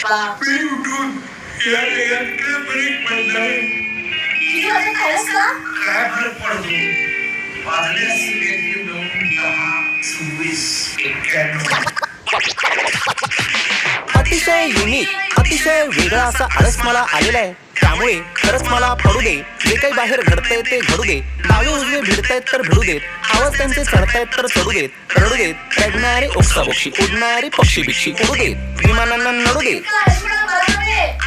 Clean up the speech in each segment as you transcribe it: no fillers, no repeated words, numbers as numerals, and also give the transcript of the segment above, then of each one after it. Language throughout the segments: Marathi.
बापरे उठून या जगातलं ब्रेक पडलंय. तुझं असं खायलास का? काय फरक पडतो? वाजले असतील 9, 10, 26, 91. अतिशय युनिक, अतिशय वेगळा असा आळस मला आलेला आहे. त्यामुळे खरंच मला पडू दे. जे काही बाहेर घडतंय ते घडू दे. डावे उजवे भिडतायत तर भिडू देत. आवाज त्यांचे चढतायत तर चढू देत. रडू देत. रडणारे ओक्साबोक्षी, उडणारी पक्षी बिक्षी उडू देत. विमानांना नडू देत.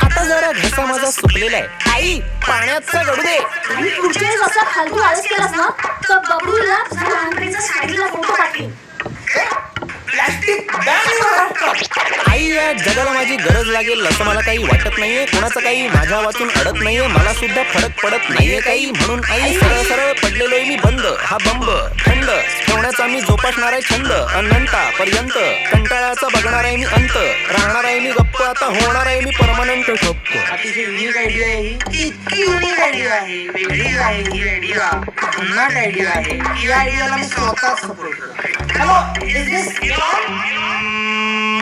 आता जरा घसा माझा सुकलेला आहे. आई पाण्याचा गडू दे. आणि पुढच्या वेळेस असा फालतू आळस केलास ना तर बबलूला तुझ्या लहानपणीचा साडीला फोटो पाठवीन. Plastic ban. आई या जगाला माझी गरज लागेल असं मला काही वाटत नाहीये. कोणाचं काही माझ्या वाचून अडत नाहीये. मला सुद्धा फरक पडत नाहीये काही. म्हणून आई सरळ सरळ पडलेलोय मी बंद. हा बंब थंड ठेवण्याचा मी जोपासणार आहे छंद. अनंतापर्यंत कंटाळ्याचा बघणार आहे मी अंत. राहणार आहे मी गप्प आता होणार आहे मी परमनंट ठप्प. अतिशय युनिक आयडिया आहे ही. इतकी युनिक आयडिया आहे, वेगळी आहे ही आयडिया, भन्नाट आयडिया आहे. ही आयडियाला मी स्वतःच सपोर्ट करतो. हॅलो, इज दिस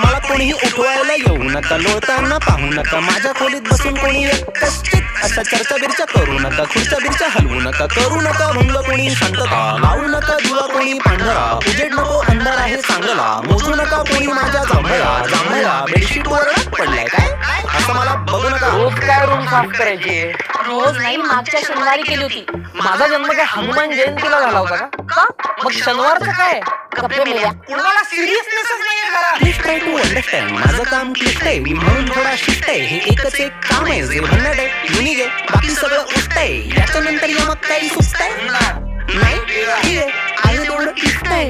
मला कोणीही उठवायला येऊ नका. लोळताना पाहू नका. माझ्या खोलीत बसून कोणी कष्टित अशा चर्चा बिर्चा करू नका. खुर्च्या बिर्च्या हलवू नका. करू नका भंग कोणी शांतता. लावू नका दिवा कोणी पांढरा. उजेड नको अंधार आहे चांगला. मोजू नका कोणी माझ्या जांभळा जांभळा बेडशीट वर पडलाय काय असं मला बघू नका. रोज काय रूम साफ करायची? रोज नाही, मागच्या शनिवारी केली होती. माझा जन्म काय हनुमान जयंतीला झाला होता का? मग शनिवारचं काय? कपडे मेल्या. कुणाला सिरियसनेसच नाहीये घरात. Please try to understand. माझं काम क्लिष्ट आहे मी म्हणून थोडा शिफ्ट आहे. हे एकच एक काम आहे जे भन्नाट आहे युनिक आहे. बाकी सगळं उष्ट आहे. याच्यानंतर या मग काही सुस्त आहे नाही. ठीक आहे आहे तेवढं इष्ट आहे.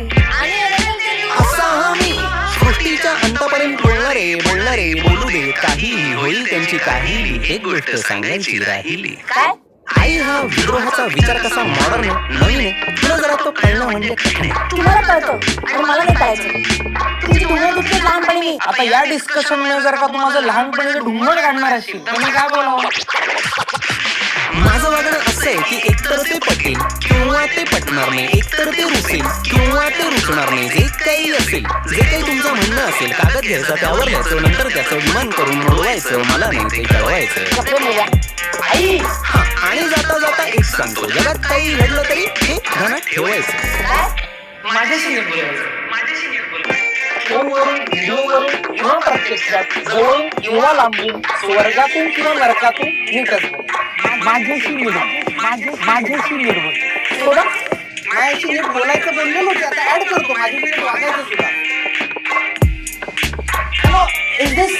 असा हा मी सृष्टीच्या अंतापर्यंत बोलणारे बोलू दे. काहीही होईल त्यांची काहीही. एक गोष्ट सांगायची राहिली. काय? आई हा विद्रोहाचा विचार कसा मॉडर्न नवीन आहे. तुला जरा तो कळणं म्हणजे कठीण आहे. तुम्हाला कळतं पण मला नाही कळायचं. तुमची डोळे दुखते लहानपणी मी. आता या डिस्कशन मध्ये जर का तू माझं लहानपणीचं ढुंगण काढणार असेल तर मी काय बोलावं? माझं वागणं असं आहे की एकतर ते पटेल किंवा ते पटणार नाही. एकतर ते रुसेल किंवा ते रुचणार नाही. जे काही असेल, जे काही तुमचं म्हणणं असेल, कागद घ्यायचा त्यावर लिहायचं. नंतर त्याचं विमान करून उडवायचं. मला नाही ते कळवायचं. कपडे मेल्या. आई हा आणि जाता जाता एक सांगतो. जगात काही घडलं तरी हे ध्यानात ठेवायचं. माझ्याशी नीट बोलायचं. फोनवरून, व्हिडिओवरून किंवा प्रत्यक्षात जवळून किंवा लांबून, स्वर्गातून किंवा नरकातून नीटच बोल. माझ्याशी नीट बोल. माझ्याशी नीट बोल. थोडं माझ्याशी नीट बोलायचं बोललेलो होते. आता ऍड करतो. माझी नीट वागायचं सुद्धा. Hello, is this